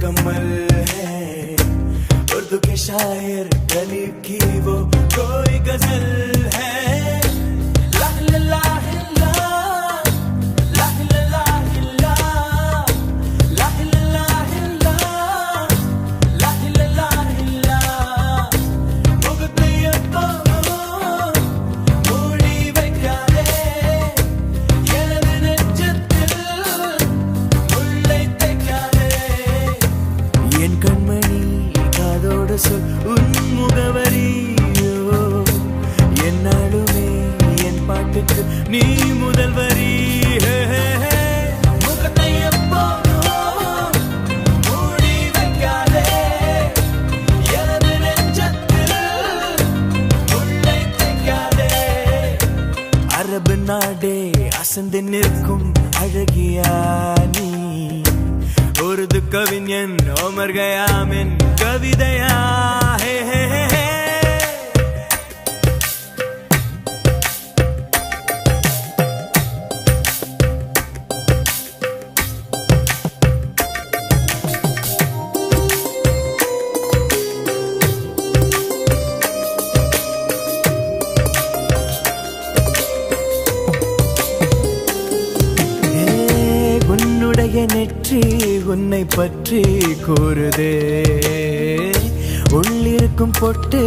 मुकम्मल है। उर्दू के शायर गरीब की वो कोई गजल है। ला ला ला ला, ला ला ला ला, ला ला ला ला, ला ला ला ला। முகத்தையப்போ மூடி வைக்காதே, எனது நெஞ்சத்தில் முள்ளை தைக்காதே। என் கண்மணி காதோடு சொல் உன் முகவரியோ, என்னாலுமே என் பாட்டுக்கு நீ முதல் வரி। முகத்தை எப்போதும் மூடி வைக்காதே, எனது நெஞ்சத்தில் முள்ளை தைக்காதே। அரபு நாடே அசந்து நிற்கும் அழகியா நீ, உருது கவிஞன் ஓமர் கயாமின் கவிதையா? ஹே ஹே ஹே ஹே। உன்னுடைய நெற்றி உன்னை பற்றி கூறுதே, உள்ளிருக்கும் பொட்டு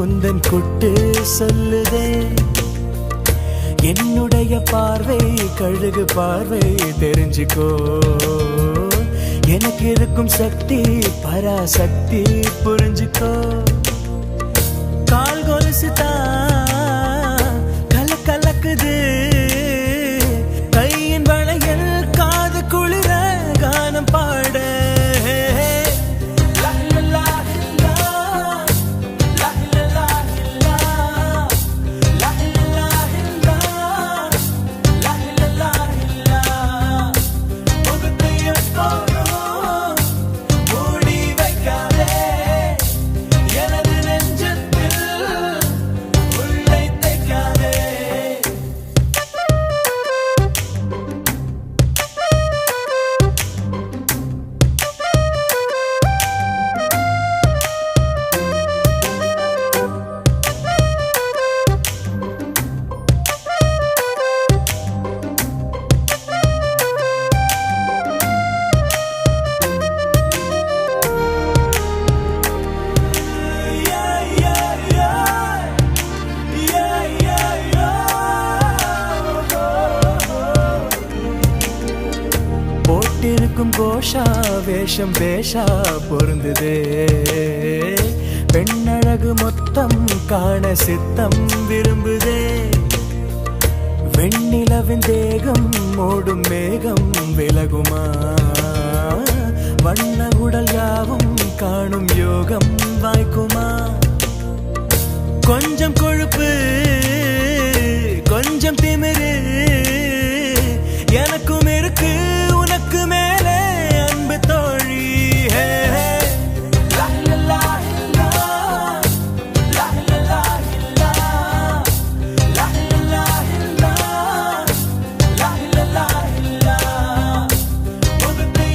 உந்தன் கொட்டு சொல்லுதே। என்னுடைய பார்வை கழுகு பார்வை தெரிஞ்சுக்கோ, எனக்கு இருக்கும் சக்தி பராசக்தி புரிஞ்சுக்கோ। கால் கொலுசு தான் கல கலக்குது, கையின் வளையல் காது குளிர கானம் பாட। லா லா லா லா, லா லா லா லா, லா லா லா லா, லா லா லா லா। முகத்தை எப்போதும் மூடி வைக்காதே, எனது நெஞ்சத்தில் முள்ளை தைக்காதே। போட்டிருக்கும் கோஷா வேஷம் பேஷா பொருந்துதே, பெண்ணழகு மொத்தம் காண சித்தம் விரும்புதே। வெண்ணிலவின் தேகம் மூடும் மேகம் விலகுமா, வண்ண உடல் யாவும் காணும் யோகம் வாய்க்குமா। கொஞ்சம் கொழுப்பு கொஞ்சம் திமிரு எனக்கும் இருக்கு, உனக்கு மேலே அன்பு தோழி। லா லா லா லா, லா லா லா லா, லா லா லா லா, லா லா லா லா। முகத்தை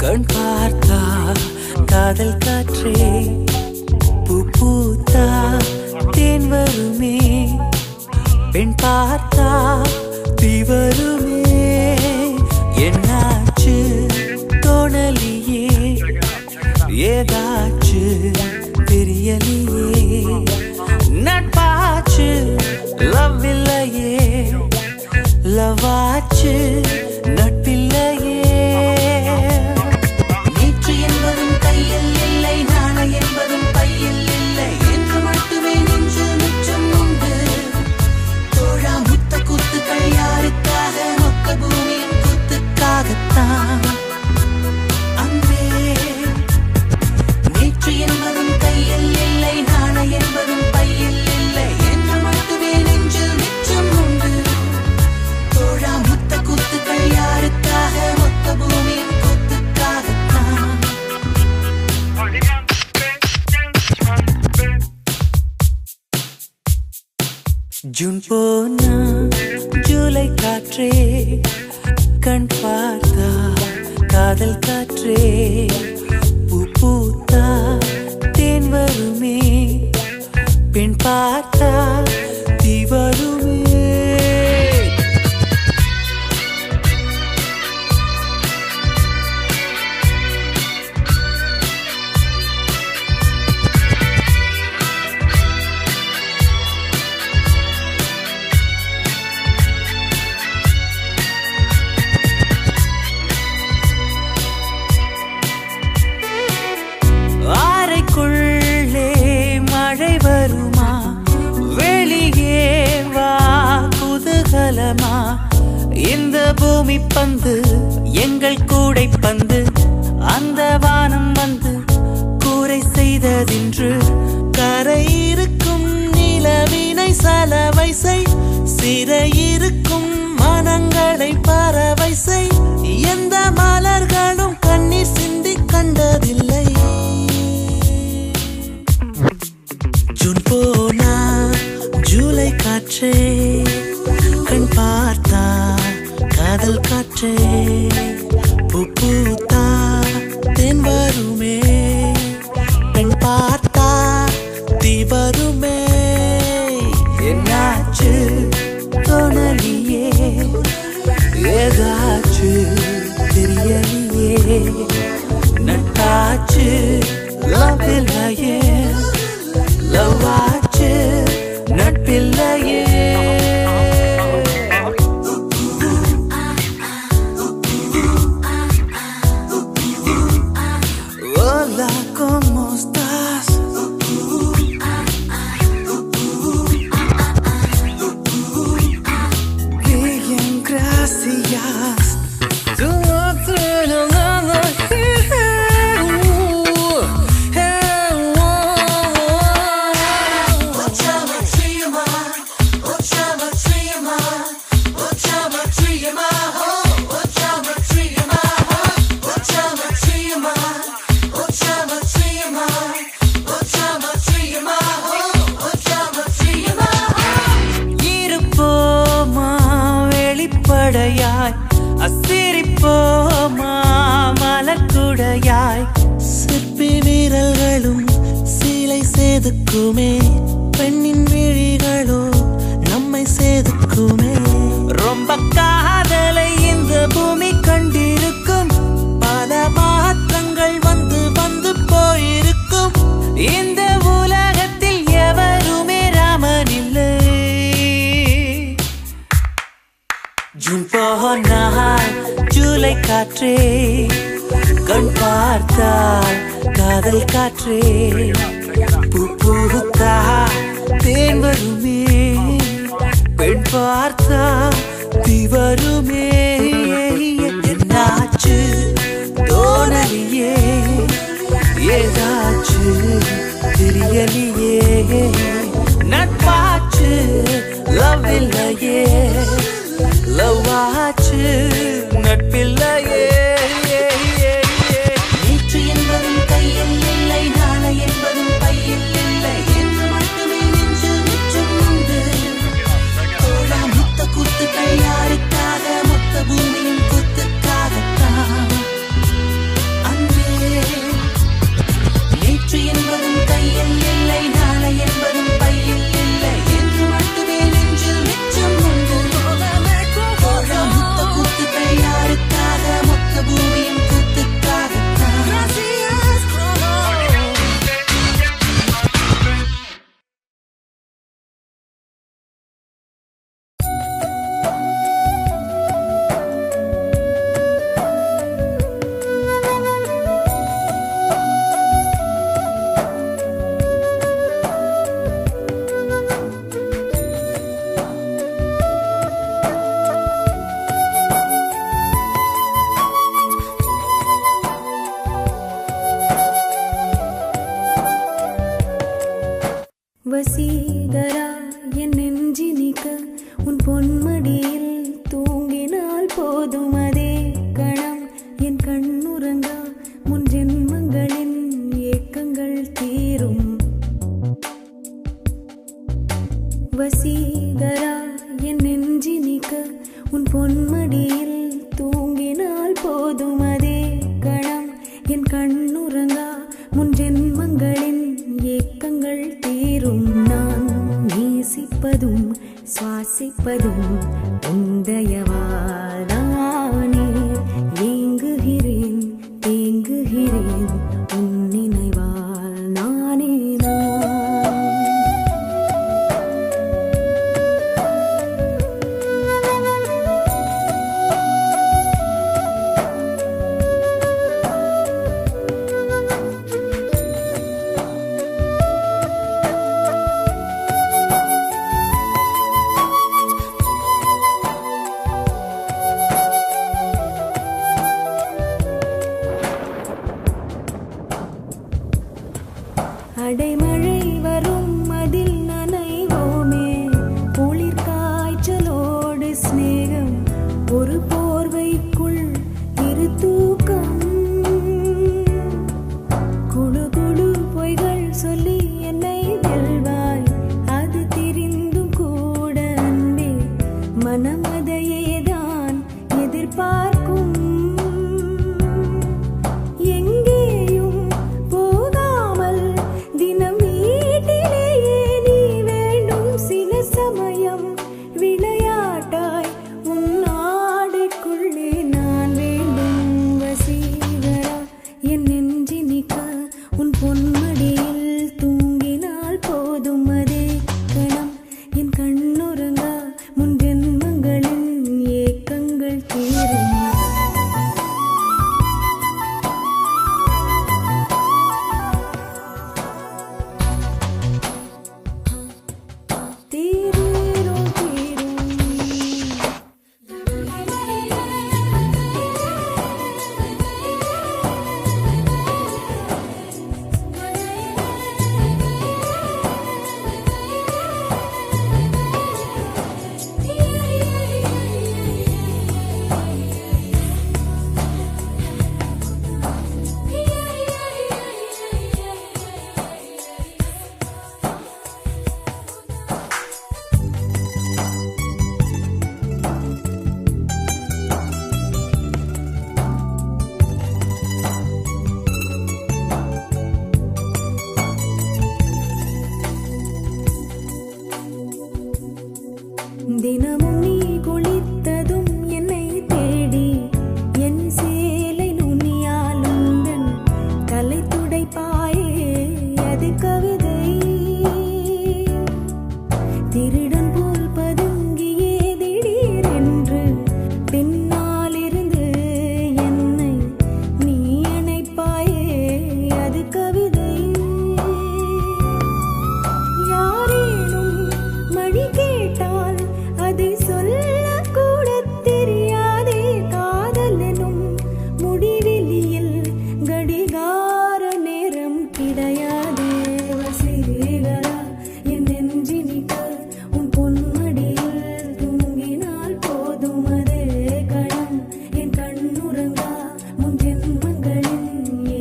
கண் பார்த்தா காதல் காற்றே பூ பூத்தா தேன் வருமே பெண் பார்த்தா தீ வருமே என்னாச்சு தோணலியே ஏதாச்சு தெரியலையே நட்பாச்சு லவ் இல்லையே லவாச்சு நட்பில்லையே நேற்று என்பதும் கையில் இல்லை நாளை என்பதும் பையில் இல்லை என்று மட்டுமே நெஞ்சு மிச்சம் உண்டு தோழா முத்த கூத்துக்கள் யாருக்காக மொத்த பூமியின் கூத்துக்காகத்தான் அன்பே நேற்று என்பதும் கையில் இல்லை நாளை என்பதும் பையில் இல்லை என்று மட்டுமே நெஞ்சில் மிச்சம் உண்டு தோழா முத்த கூத்துக்கள் யாருக்காக மொத்த பூமியின் கூத்துக்காகத்தான் ஜூன் போனா ஜூலை காற்றே கண் பார்த்தா காதல் காற்றே பூ பூத்தா தேன் வருமே பெண் பார்த்தா தீ வருமே அறைக்குள்ளே மழை வருமா வெளியே வா குதூகலமா இந்த பூமி பந்து எங்கள் கூடை பந்து அந்த வானம் வந்து கூரை செய்ததின்று கரை இருக்கும் நிலவினை சலவை செய் சிறையிருக்கும் மனங்களை பறவை செய் எந்த மலர்களும் கண்ணீர் சிந்தி கண்டதில்லை ஜூன் போனா ஜூலை காற்றே கண் பார்த்தா காதல் காற்றே பூ பூத்தா தேன் வருமே பெண் பார்த்தா தீ வருமே என்னாச்சு தோணலியே ஏதாச்சு தெரியலையே நட்டாச்சு லவ் இல்லையே லவாச்சு நட்பில்லையே Hola, ¿cómo estás? Bien, gracias. Tu otro no nada. அசிரிப்போமா மலக்குடையாய் சிற்பி வீரர்களும் சீலை சேதுக்குமே பெண்ணின் விழிகளோ நம்மை சேதுக்குமே ரொம்ப காதலை இந்த பூமி கண்டிருக்கும் பல மாற்றங்கள் வந்து வந்து போயிருக்கும் இந்த உலகத்தில் எவருமே ராமன் இல்லை ஜூன் போனால் ஜூலை காற்றே கண் பார்த்தால் காதல் காற்றே பூ பூத்தா தேன் வருமே பெண் பார்த்தா தீ வருமே என்னாச்சு தோணலியே ஏதாச்சு தெரியலையே நட்பாச்சு லவ் இல்லையே லவாச்சு நட்பில்லையே நேற்று என்பதும் கையில் இல்லை நாளை என்பதும் பையில் இல்லை என்று மட்டுமே நெஞ்சு மிச்சம் உண்டு தோழா முத்த கூத்துக்கள் யாருக்காக மொத்த பூமியின் கூத்துக்காகத்தான் வசீகரா என் நெஞ்சினிக்க உன் பொன்மடியில் தூங்கினால் போதும் அதே கணம் என் கண்ணுறங்கா முன் ஜென்மங்களின் ஏக்கங்கள் தீரும். வசீகரா என் நெஞ்சினிக்க உன் பொன்மடியில் தூங்கினால் போதும் அதே கணம் என் கண்ணுறங்கா முன் ஜென்மங்களின் ஏக்கங்கள் தீரும். நான் நேசிப்பதும் சுவாசிப்பதும் உந்தயவால் தானே. ஏங்குகிறேன் தேங்குகிறேன் உன் நினைவால் நானே நான். அடைமழை வரும் அதில் நனைவோமே, குளிர் காய்ச்சலோடு சிநேகம், ஒரு போர்வைக்குள் இரு தூக்கம். குழு குழு பொய்கள் சொல்லி என்னை வெல்வாய், அது தெரிந்தும் கூட அன்பே மனம் அதையேதான் எதிர்பார்க்கும். தினமும் நீ குளித்ததும் என்னை தேடி என் சேலை நுனியால் உந்தன் தலை துடைப்பாயே, அது கவிதை. திருடன் போல் பதுங்கியே திடீரென்று பின்னால் இருந்து என்னை நீ அணைப்பாயே, அது கவிதை. யாரேனும் மணி கேட்டால் அதை சொல்லக்கூட தெரியாதே, காதல் எனும் முடிவெளியில் கடிகார நேரம் கிடையாதே. வசீகரா என் நெஞ்சினிக்க உன் பொன்மடியில் தூங்கினால் போதும் அதே கணம் என் கண்ணுறங்கா முன் ஜென்மங்களின்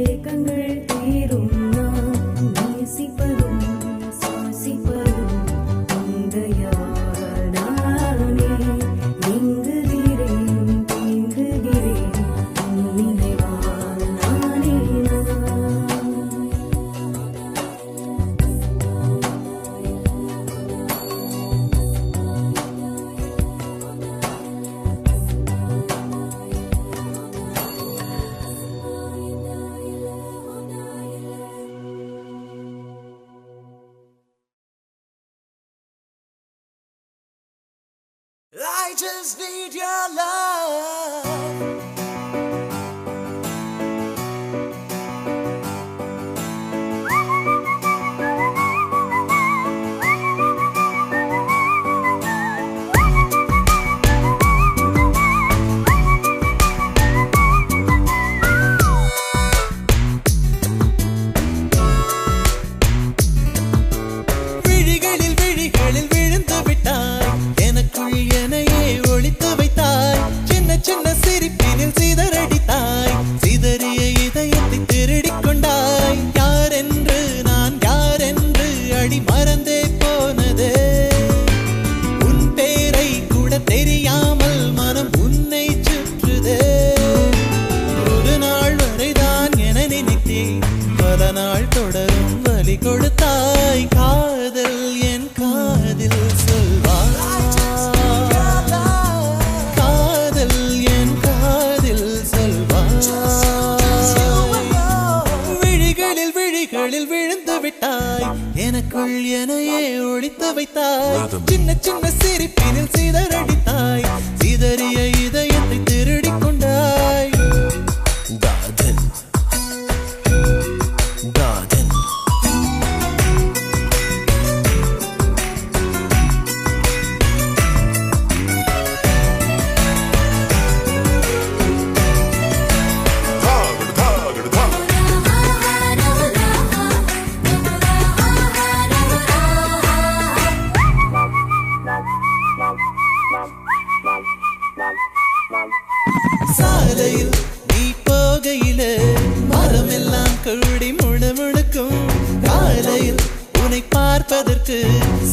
ஏக்கங்கள் தீரும். நான் நேசிப்பதும் சுவாசிப்பதும் உந்தயா I just need your love. விழி கொடுத்தாய் காதல் என் காதில் சொல்வாய் காதல் என் காதில் சொல்வாய் விழிகளில் விழிகளில் விழுந்து விட்டாய் எனக்குள் எனையே ஒழித்து வைத்தாய் சின்ன சின்ன சிரிப்பினில் சிதறடித்தாய் சிதறிய இதயத்தை திருடிக் கொண்டாய் காதல் காதல் சாலையில் நீ போகையில மரமெல்லாம் கூடி முணுமுணுக்கும் காலையில் உன்னை பார்ப்பதற்கு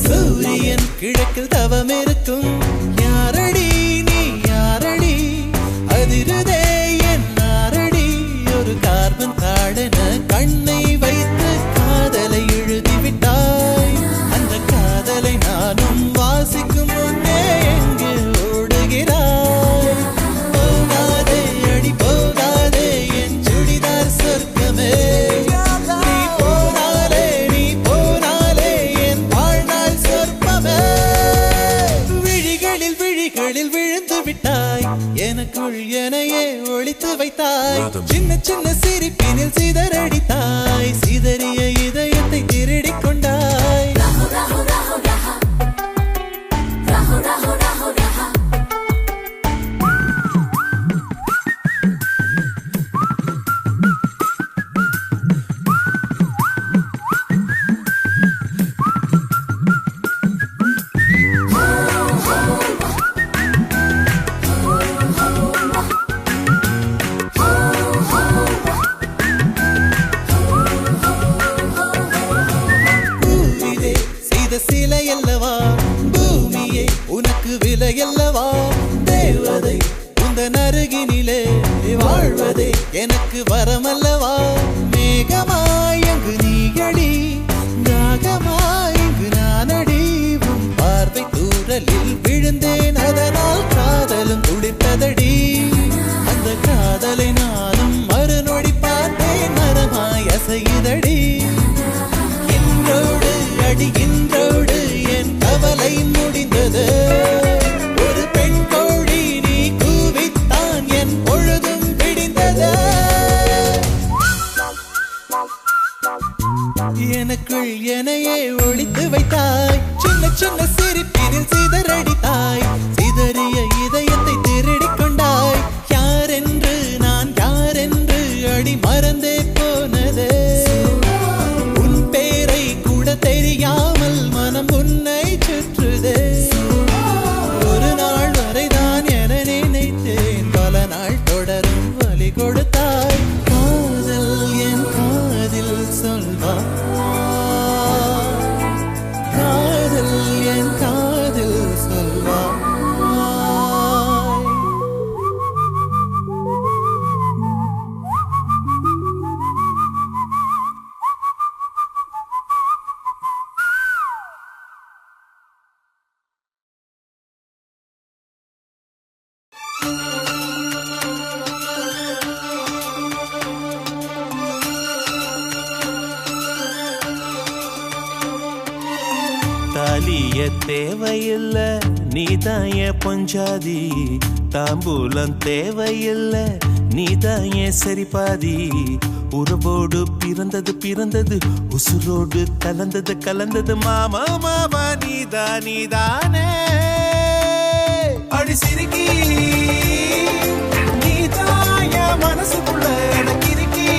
சூரியன் கிழக்கில் தவம் இருக்கும் யாரடி நீ யாரடி அதிருதே என் நாரடி ஒரு கார்பன் காடென கண்ணை வைத்து காதலை எழுதிவிட்டாய் அந்த காதலை நானும் வாசிக்கும் முன்னே எங்கே ஓடுகிறாய் போகாதே அடி போகாதே என் சுடிதார் சொர்க்கமே நீ போனாலே என் வாழ்நாள் சொர்ப்பமே விழிகளில் விழிகளில் விழுந்து விட்டாய் எனக்குள் எனையே ஒழித்து வைத்தாய் சின்ன சின்ன சிரிப்பினில் சிதறடித்தாய் சிதறிய இதயத்தை திருடிக் கொண்டாய் சிலை அல்லவா பூமியே உனக்கு விலை அல்லவா தேவதை உந்தன் அருகினிலே வாழ்வதே எனக்கு வரமல்லவா மேகமாய் அங்கு நீயடி நாகமாய் இங்கு நானடி உன் பார்வை தூரலில் விழுந்தேன் அதனால் காதலும் துளிர்த்ததடி அந்த காதலை நானும் மறுநொடி பார்த்தேன் மரமாய் அசையுதடி இன்றோடு அடி இன்றோடு என் கவலை முடிந்தது ஒரு பெண் கோழி நீ கூவித்தான் என் பொழுதும் விடிந்தது எனக்குள் எனையே ஒழித்து வைத்தாய் சின்ன சின்ன சிரிப்பினில் சிதறடித்தாய் சிதறிய இதயத்தை திருடிக் கொண்டாய் யாரென்று நான் யாரென்று அடி மறந்தே போனது உன் பேரை கூட தெரியாமல் மனம் உன்னை சுற்றுதே ஒரு நாள் வரைதான் என நினைத்தேன் பல நாள் தொடரும் வலி கொடுத்தாய் காதல் என் காதில் சொல்வாய் காதல் என் காதில் சொல்வாய் தாலிய தேவையில்ல நீதாய பொஞ்சாதி தாம்பூலம் தேவையில்ல நீதாய சரிபாதி உறவோடு பிறந்தது பிறந்தது உசுரோடு கலந்தது கலந்தது மாமா மாமா நீதானே அடி சிரிக்கி நீதாய மனசுக்குள்ள எனக்கிருக்கி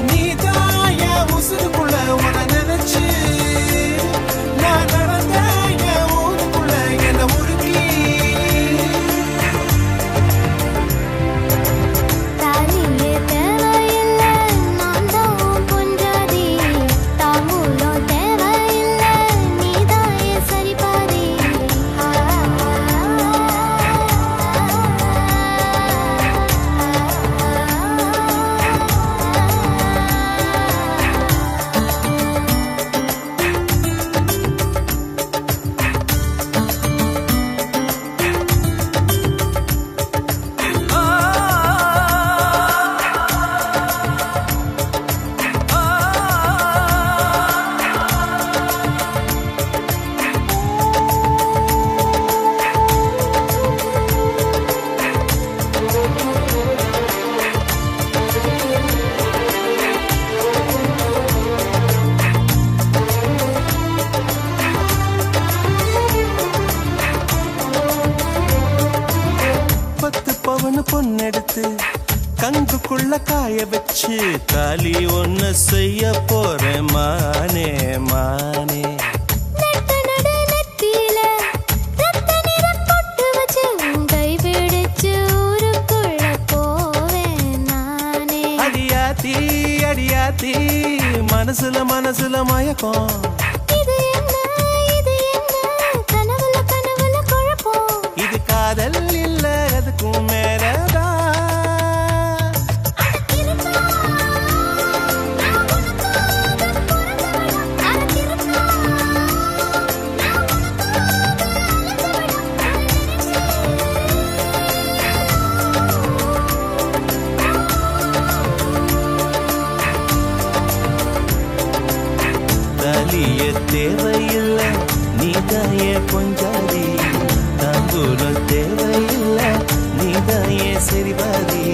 நீதாய உசுருக்குள்ள உன நினைச்சு நான் நடந்தேன் ஊருக்குள்ள என்ன உருக்கி தாலியே தேவையில்ல நான் தான் பொஞ்சாதி தாம்பூலம் தேவையில்ல நீதாய சரிபாதி காய வச்சு தாலி ஒன்னு செய்ய போறேன் மானே மானே. அடியாத்தி அடியாத்தி மனசுல மனசுல மயக்கம். இது காதல் இல்ல அதுக்கும் மேலதான். தாலிய தேவையில்லை நீதாயே பொஞ்சாதி. தாம்பூலம் தேவையில்லை நீதாயே சரிபாதி.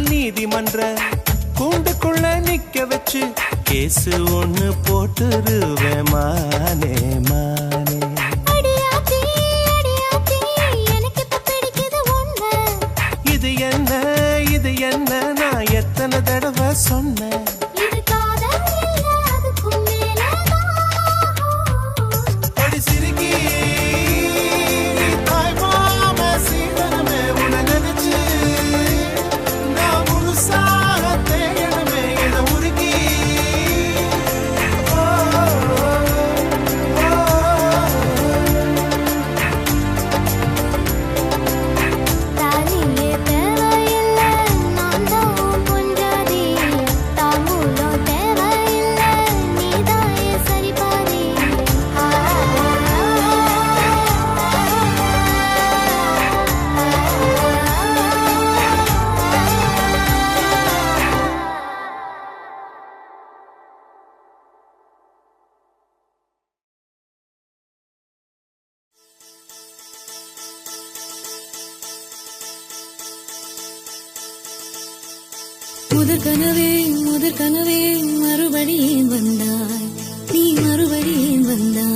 நீதிமன்ற கூண்டுக்குள்ள நிக்க வச்சு கேசு ஒண்ணு போட்டுருவேன் மானே மானே. இது என்ன இது என்ன நான் எத்தனை தடவை சொன்னேன். முதற் கனவே மறுபடியும் வந்தாய். நீ மறுபடியும் வந்தாய்.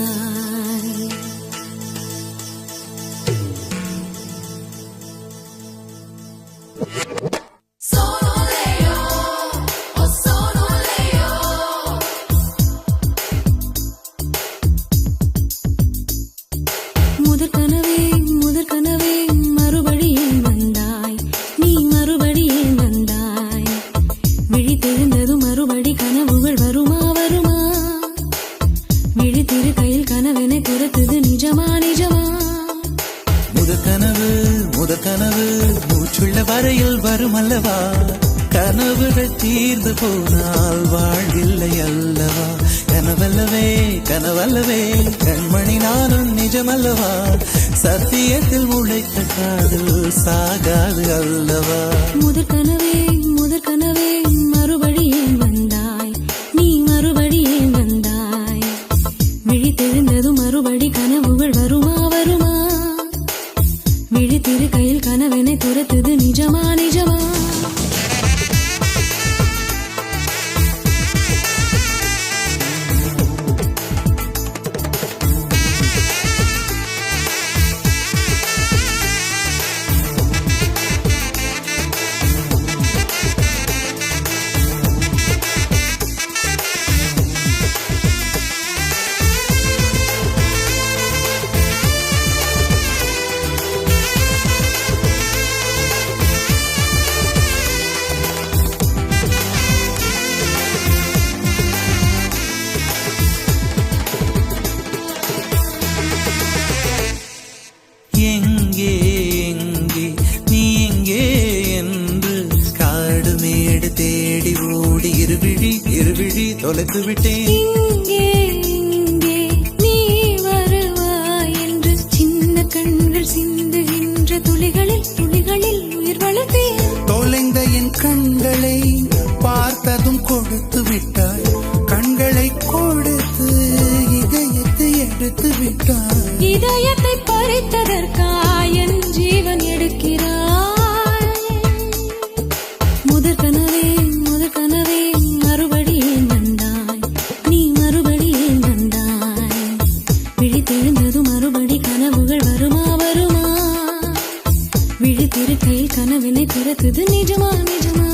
முதற் கனவே மறுபடியும் வந்தாய். நீ மறுபடியும் வந்தாய். விழித்தெழுந்ததும் மறுபடி கனவுகள் வருமா வருமா. விழித்திரு கையில் கனவென துரத்துது நிஜமா நிஜமா. முதற் கனவு மூச்சுள்ள வரையில் வரும் அல்லவா. கனவுகள் தீர்ந்து போனால் வாழ்வில்லை அல்லவா. கனவல்லவே கனவல்லவே கண்மணி நானும் நிஜமல்லவா. சத்தியத்தில் முளைத்த காதல் சாகாது அல்லவா. முதற் கனவே மறுபடியும் வந்தாய். நீ மறுபடியும் வந்தாய். விழித்தெழுந்ததும் மறுபடி கனவுகள் வருமா வருமா. விழித்திரு கையில் கனவென துரத்துது நிஜமா நிஜமா. தொலைத்து விட்டேன். இங்கே இங்கே நீ வருவாய் என்று சின்ன கண்கள் சிந்துகின்ற துளிகளில் துளிகளில் உயிர் வளர்த்தேன். தொலைந்த என் கண்களை பார்த்ததும் கொடுத்து விட்டாய். கண்களை கொடுத்து இதயத்தை எடுத்து விட்டாய். இதயத்தை பறித்ததற்காய் என் ஜீவன் எடுக்கிறாய். முதற் கனவே மறுபடி ஏன் வந்தாய்? நீ மறுபடி ஏன் வந்தாய்? விழித்தெழுந்ததும் மறுபடி கனவுகள் வருமா வருமா? விழித்திருக்கையில் கனவினை துரத்துது நிஜமா நிஜமா?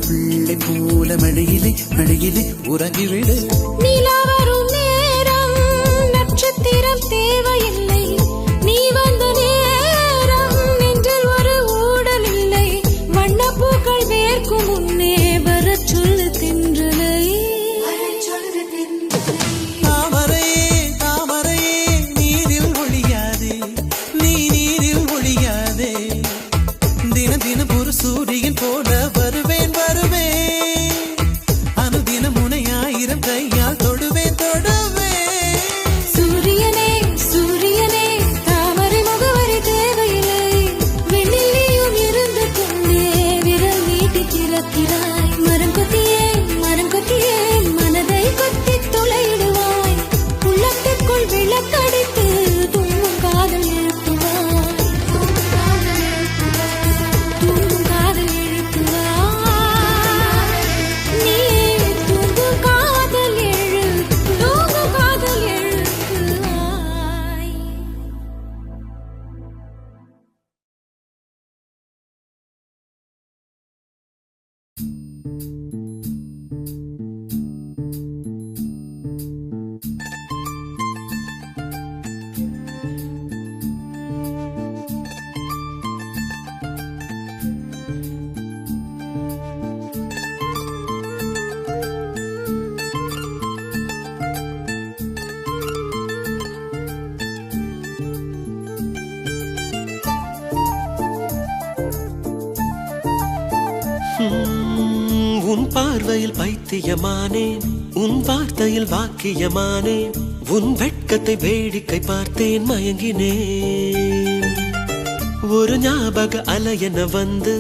பிள்ளை போல மடியிலே உறங்கிவிடு. நிலா வரும் நேரம் நட்சத்திரம் தேவையில்லை. நீ வந்த நேரம் நெஞ்சில் ஒரு ஊடல் இல்லை. வண்ணப்பூக்கள் வேர்க்கும் முன்னே வரச் சொல்லு தென்றலை. தாமரையே நீரில் ஒழியாதே, நீ நீரில் ஒழியாதே. தினம் தினம் ஒரு சூரியன் போல வருவேன் அனுதினம் உன்னை 1000 கையால் தொடுவேன். சூரியனே தாமரை முகவரி தேவையில்லை. வெண்ணிலையும் இருந்து கொண்டே விரல் நீட்டி திறக்கிறாய். மரம் கொத்தியே மனதை கொத்தி துளையிடுவாய். உள்ளத்துக்குள் விளக்கடித்து தூங்கும் காதல் எழுப்புவாய். உன் பார்வையில் பைத்தியமானேன், உன் வார்த்தையில் வாக்கியமானேன். உன் வெட்கத்தை வேடிக்கை பார்த்தேன், மயங்கினேன். ஒரு ஞாபக அலையென வந்து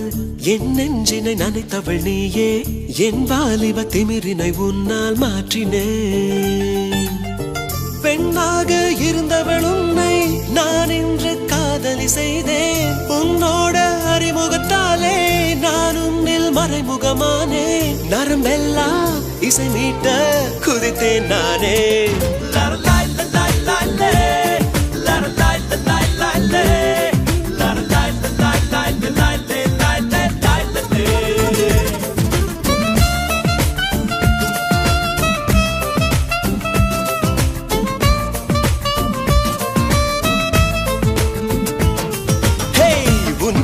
என் நெஞ்சினை நனைத்தவள் நீயே. என் வாலிப திமிரினை உன்னால் மாற்றினேன். பெண்ணாக இருந்தவள் உன்னை நான் இன்று காதலி செய்தேன். உன்னோட அறிமுகத்தாலே நான் உன்னில் மறைமுகமானே. நரம்பெல்லாம் இசை மீட்ட குதித்தேன் நானே.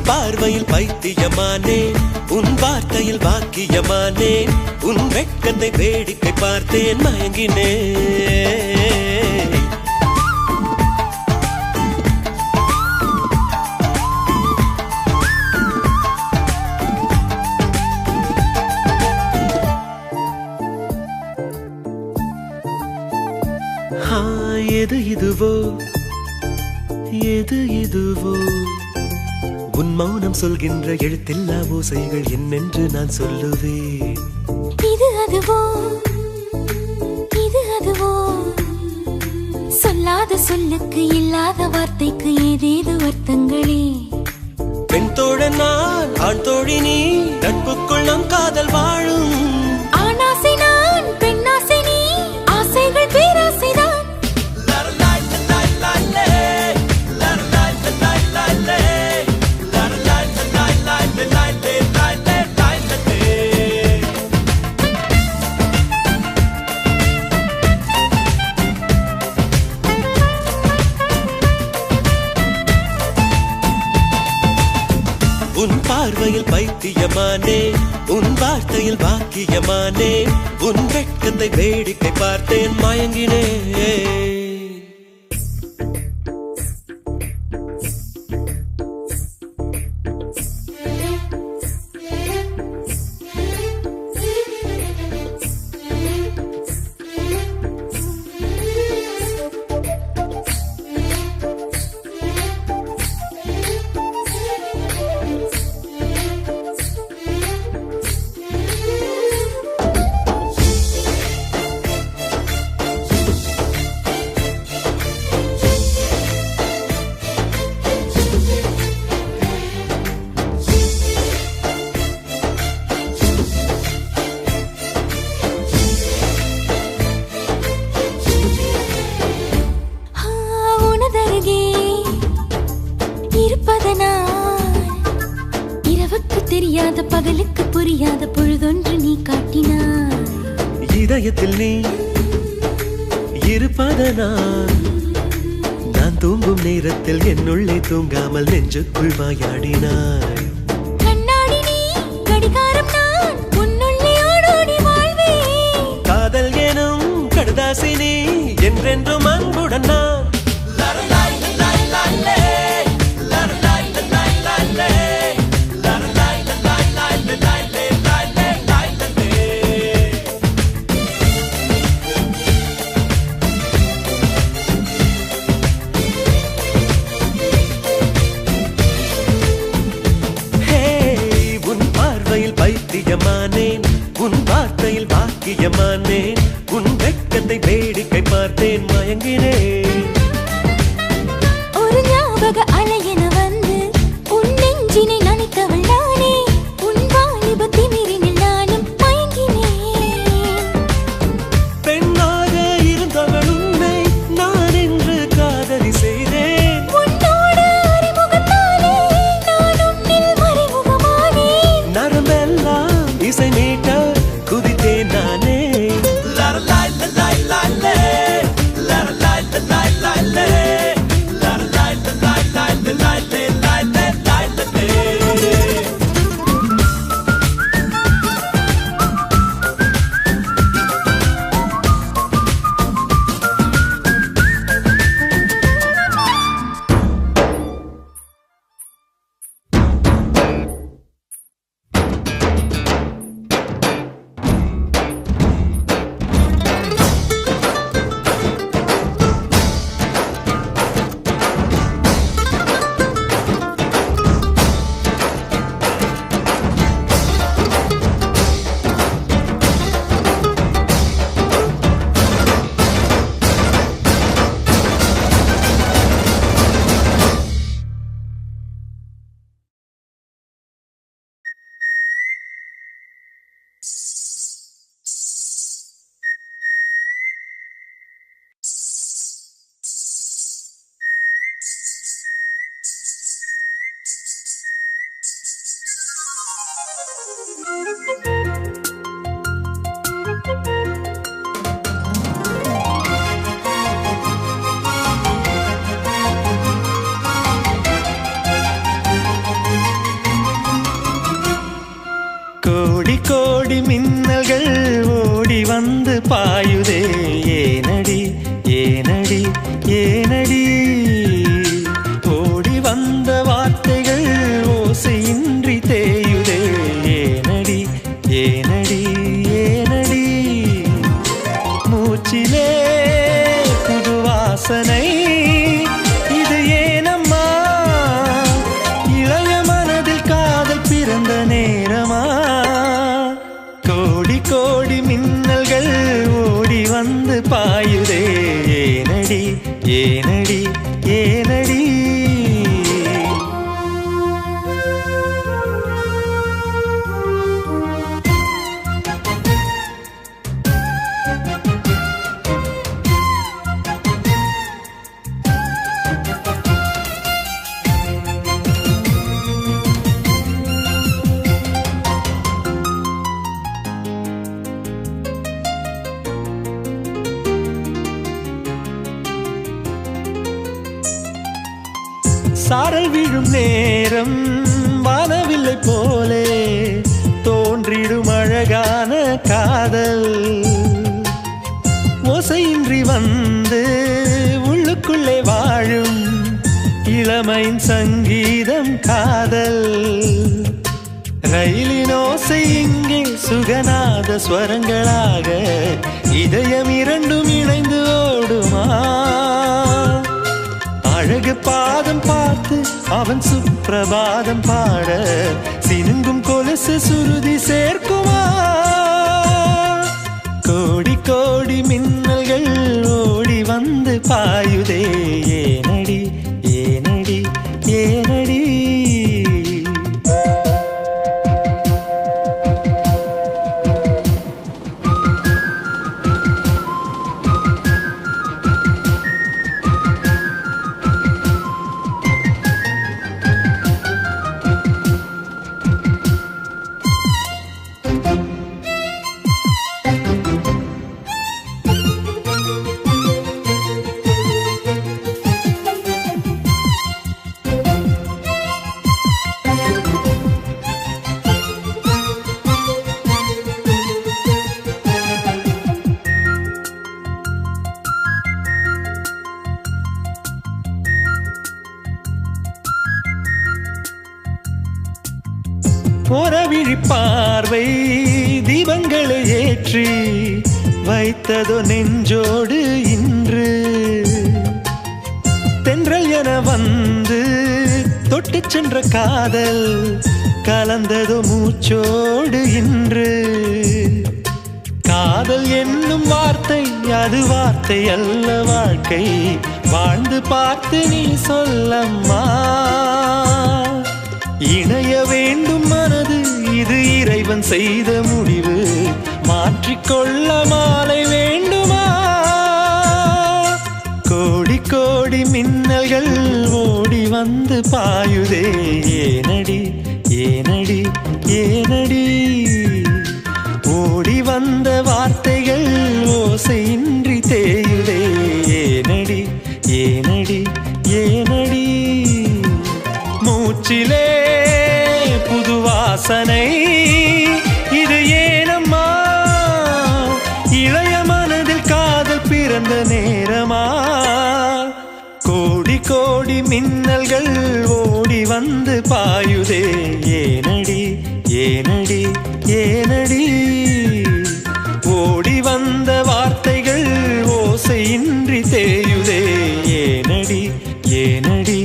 பார்வையில் பைத்தியமானேன், உன் வார்த்தையில் வாக்கியமானேன். உன் வெட்கத்தை வேடிக்கை பார்த்தேன், மயங்கினேன். எது இதுவோ உன் மௌனம் சொல்கின்ற எழுத்தில்லா ஓசைகள் என்னென்று நான் சொல்லுவேன். இது அதுவோ சொல்லாத சொல்லுக்கு இல்லாத வார்த்தைக்கு ஏதேது அர்த்தங்களே. பெண் தோழன் நான், ஆண் தோழி நீ, நட்புக்குள் நம் காதல் வாழும். ஆணாசை நான், பெண்ணாசை நீ, ஆசைகள் பேராசைதான். உன் பார்வையில் பைத்தியமானே, உன் வார்த்தையில் பாக்கியமானே, உன் வெட்கத்தை வேடிக்கை பார்த்தேன் மயங்கினேன். தெரியாத பகலுக்கு புரியாத பொழுதொன்று நீ காட்டினாய். இதயத்தில் நீ இருப்பதனால் நான் தூங்கும் நேரத்தில் என்னுள்ளே தூங்காமல் நெஞ்சுக்குள் வாயாடினாய். கண்ணாடி நீ, கடிகாரம் நான், உன்னுள்ளே ஓடோடி வாழ்வேன். காதல் எனும் கடுதாசி நீ, என்றென்றும் அன்புடன் நான். பைத்தியமானேன், உன் வார்த்தையில் பாக்கியமானேன், உன் வெட்கத்தை வேடிக்கை பார்த்தேன் மயங்கினேன். ஒரு ஞாபக அலையென வந்து உன் நெஞ்சினை நனைத்தவள் நானே, உன் வாலிப திமிரினில் நானும் மயங்கினேன். பெண்ணாக இருந்தவள் உன்னை நான் என்று காதலி செய்தேன். உன்னோடு அறிமுகத்தாலே நான் உன்னில் மறைமுகமானேன். நரம்பெல்லாம் இசை மீட்ட குதித்தேன் நானே. கோடி கோடி மின்னல்கள் ஓடி வந்து பாயுதே, ஏனடி ஏனடி ஏனடி. ஓடி வந்த வார்த்தைகள் ஓசையின்றி தேயுதே, ஏனடி ஏனடி ஏனடி. மூச்சிலே புது வாசனை, இது ஏனம்மா இளைய மன ஏனடி ஏனடி சாரல் விழும் நேரம் வானவில்லை போலே தோன்றிடும் அழகான காதல் ஓசையின்றி வந்து உள்ளுக்குள்ளே வாழும் இளமையின் சங்கீதம் காதல் ரயிலின் ஓசை இங்கே சுகநாத ஸ்வரங்களாக இதயம் இரண்டும் இணைந்து ஓடுமா அழகு பாதம் பார்த்து அவன் சுப்பிரபாதம் பாட சினுங்கும் கொலுசு சுருதி சேர்க்குமா கோடி கோடி மின்னல்கள் ஓடி வந்து பாயுதே ஏனடி ஏனடி ஏனடி ஒரவிழி பார்வை தீபங்களை ஏற்றி வைத்ததோ நெஞ்சோடு இன்று தென்றல் என வந்து தொட்டு சென்ற காதல் கலந்ததோ மூச்சோடு இன்று காதல் என்னும் வார்த்தை அது வார்த்தை அல்ல வாழ்க்கை வாழ்ந்து பார்த்து நீ சொல்லம்மா இணைய வேண்டும் மனது இது இறைவன் செய்த முடிவு மாற்றிக்கொள்ள மாலை வேண்டுமா கோடி கோடி மின்னல்கள் ஓடி வந்து பாயுதே ஏனடி ஏனடி ஏனடி ஓடி வந்த வார்த்தைகள் ஓசையின்றி தேயுதே ஏனடி ஏனடி ஏனடி மூச்சிலே புது வாசனை இது ஏனம்மா இளைய மனதில் காதல் பிறந்த நேரமா கோடி கோடி மின்னல்கள் ஓடி வந்து பாயுதே ஏனடி ஏனடி ஏனடி ஓடி வந்த வார்த்தைகள் ஓசையின்றி தேயுதே ஏனடி ஏனடி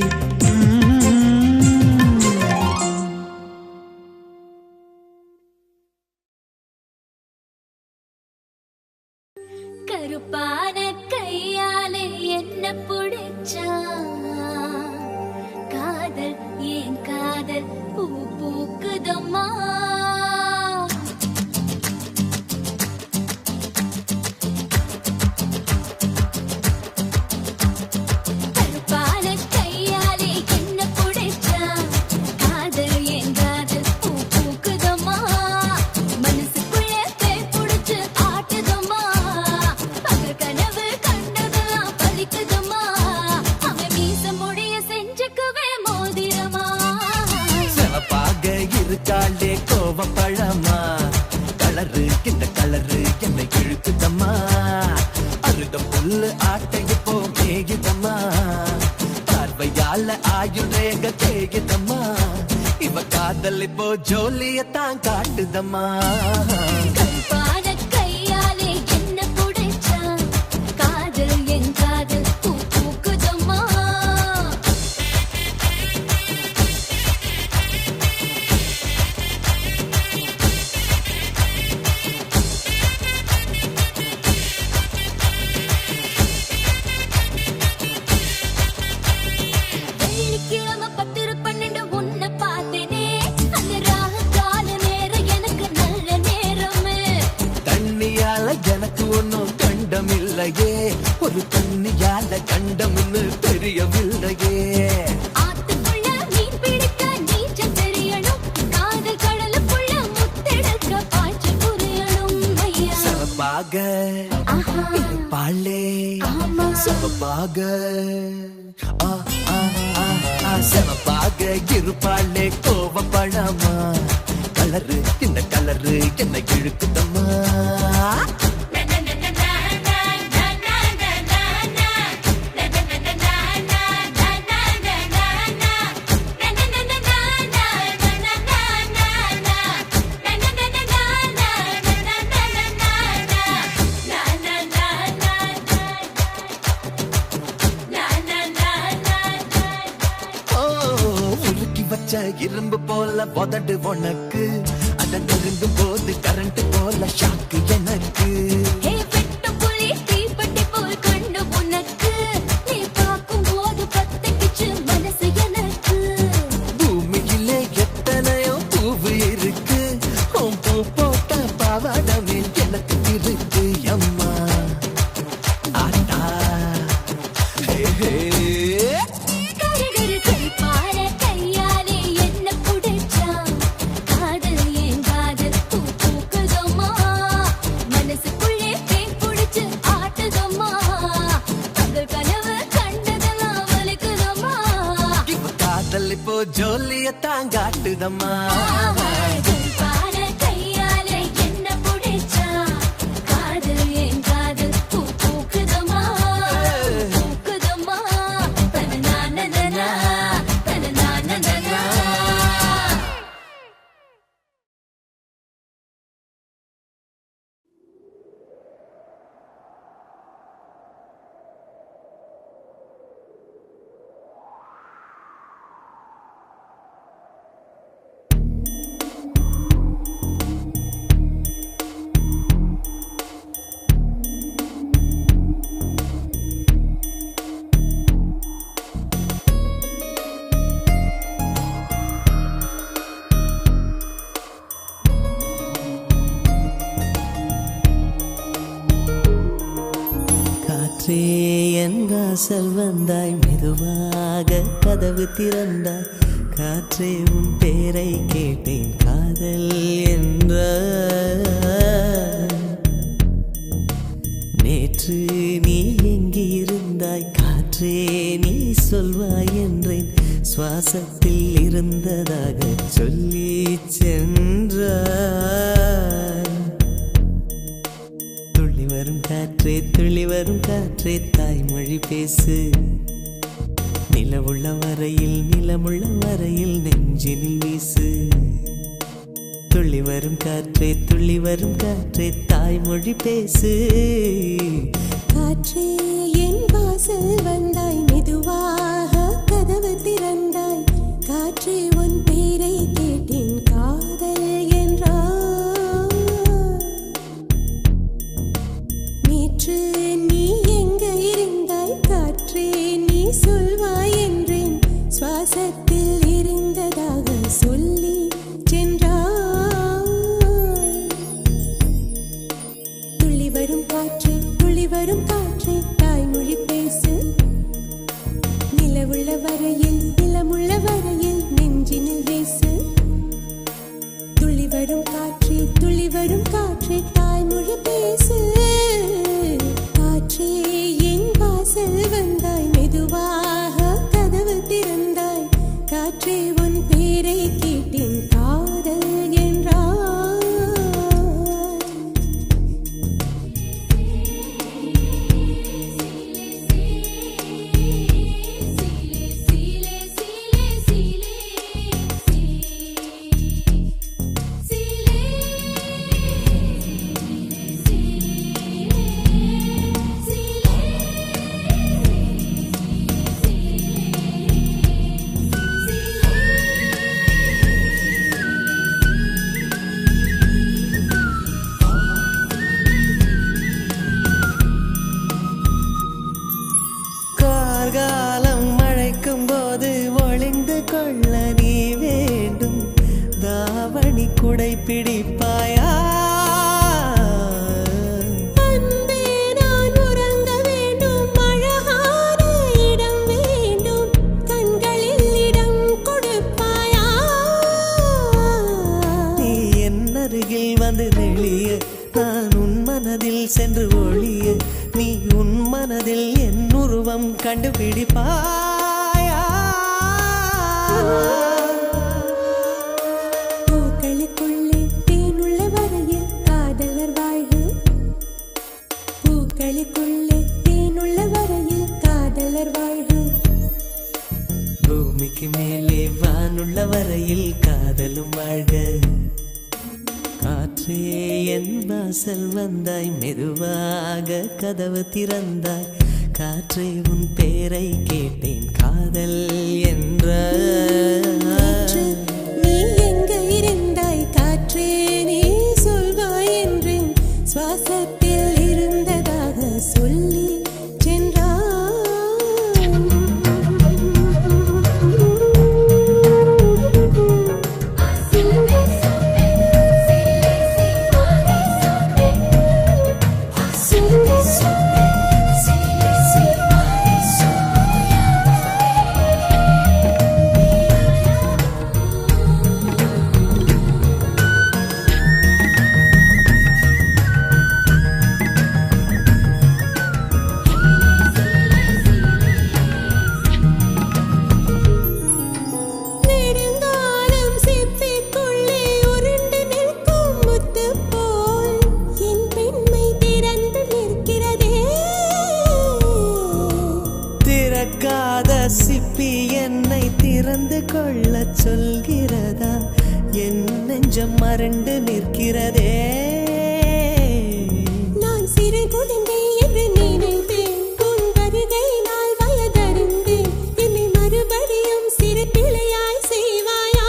கருப்பான கையாலே என்ன புடிச்சா காதல் ஏன் காதல் பூ பூக்குதம்மா கருப்பான கையாலே என்ன புடிச்சா காதல் ஏன் காதல் பூ பூக்குதம்மா மனசுக்குள்ள பேய் புடிச்சு ஆட்டுதம்மா கனவு கண்டதெல்லாம் பலிக்குதம்மா அவன் மீச முடிய செஞ்சுக்குவே மோதிரமா சிவப்பாக இருக்காளே கோவப்பழமா கலரு இந்த கலரு என்னை இழுக்குதம்மா அருக புல்லு ஆட்டைக்கு போ மேயுதம்மா பார்வையால ஆயுள் ரேக தேயுதம்மா இவ காதல் இப்போ ஜோலியத்தான் காட்டுதம்மா கருப்பான கையாலே என்ன புடிச்சா காதல் என் காதல் பூ பூக்குதம்மா தெரியவில்லையே. ஆத்துக்குள்ள மீன் பிடிக்க நீச்சல் தெரியணும், காதல் கடலுக்குள்ள முத்தெடுக்க பாய்ச்சல் புரியணும் ஐயா. சிவப்பாக இருப்பாளே, சிவப்பாக சிவப்பாக இருப்பாளே, கோவப்படாமா கலரு என்ன கலரு என்ன இழுக்குதம்மா. இரும்பு போல உதடு உனக்கு, அத நெருங்கும் போது கரண்ட் போல ஷாக்கு எனக்கு. வெட்டு புலி தீப்பெட்டி போல் கண்டு உனக்கு, நீ பார்க்கும் போது பத்திக்கிச்சு மனசு எனக்கு. பூமியிலே எத்தனையோ பூவு இருக்கு, உன் பூ போட்ட பாவாடமே எனக்கு இருக்கு அம்மா. ஆட்டா இப்போ ஜோலிய தாங்காட்டுதம்மா. கையாலே என்ன புடிச்சா, காதல் என் காதல் பூ பூக்குதம்மா பூக்குதம்மா. தனநானனா தனநானனா. காற்றே என் வாசல் வந்தாய், மெதுவாக கதவு திறந்தாய். காற்றே உன் பேரை கேட்டேன், காதல் என்ற. நேற்று நீ எங்கிருந்தாய், காற்றே நீ சொல்வாய் என்றேன். சுவாசத்தில் இருந்ததாக சொல்லி சென்றாய். துள்ளி வரும் காற்றே துள்ளி வரும் காற்றே, தாய்மொழி பேசு. நிலவுள்ள வரையில் நிலமுள்ள வரையில் நெஞ்சினில் வீசு. துள்ளி வரும் காற்றே துள்ளி வரும் காற்றே, தாய்மொழி பேசு. காற்றே என் வாசல் வந்தாய், மெதுவாக கதவு திறந்தாய். காற்றே உன் பேரை கேட்டேன், காதல் என்றாய். நேற்று நீ எங்க இருந்தாய், காற்றே நீ சொல்வாய் என்றேன். சுவாசத்தில் இருந்ததாக சொல்லி சென்றாய். துள்ளி வரும் காற்றே துள்ளி வரும் காற்றே, தாய்மொழி பேசு. நிலவுள்ள வரையில் நிலமுள்ள வரையில் நெஞ்சினில் வீசு. துள்ளி வரும் காற்றே துள்ளி வரும் காற்றே, தாய்மொழி பேசு. காற்றே என் வாசல் வந்தாய், மெதுவாக கதவு திறந்தாய். காற்றே உன் பேரை கேட்டேன், காதல் என்றாய். கார்காலம் மழைக்கும் போது ஒளிந்து கொள்ள நீ வேண்டும். தாவணி குடை பிடிப்பாயா? அன்பே நான் உறங்க வேண்டும், அழகான இடம் வேண்டும். கேட்பாயா பூக்களுக்குள்ளே தேனுள்ள வரையில் காதலர் வாழ்வு பூக்களுக்குள்ளே தேனுள்ள வரையில் காதலர் வாழ்வு பூமிக்கு மேலே வானுள்ள வரையில் காதலும் வாழ்க காற்றே என் வாசல் வந்தாய் மெதுவாக கதவு திறந்தாய் காற்றே உன் பேரை கேட்டேன் காதல் என்ற காற்று, நீ எங்க இருந்தாய் காற்றே நீ சொல்வாய் என்றேன் சுவாசத்தில் இருந்ததாக சொல்லி நெடுங்காலம் சிப்பிக்குள்ளே உருண்டு நிற்கும் முத்து போல் என் பெண்மை திறந்து நிற்கிறதே திறக்காத சிப்பி என்னை திறந்து கொள்ள சொல்கிறதா என் நெஞ்சம் மறண்டு நிற்கிறதே நான் சிறு குழந்தை என்று நினைத்தேன் உன் வருகை நாள் வயதறிந்தேன் என்னை மறுபடியும் சிறு பிள்ளையாய் செய்வாயா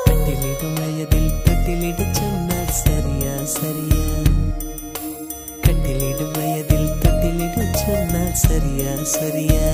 கட்டிலிடும் வயதில் தொட்டிலிட சொன்னால் சரியா சரியா கட்டிலிடும் வயதில் தொட்டிலிட சொன்னால் சரியா சரியா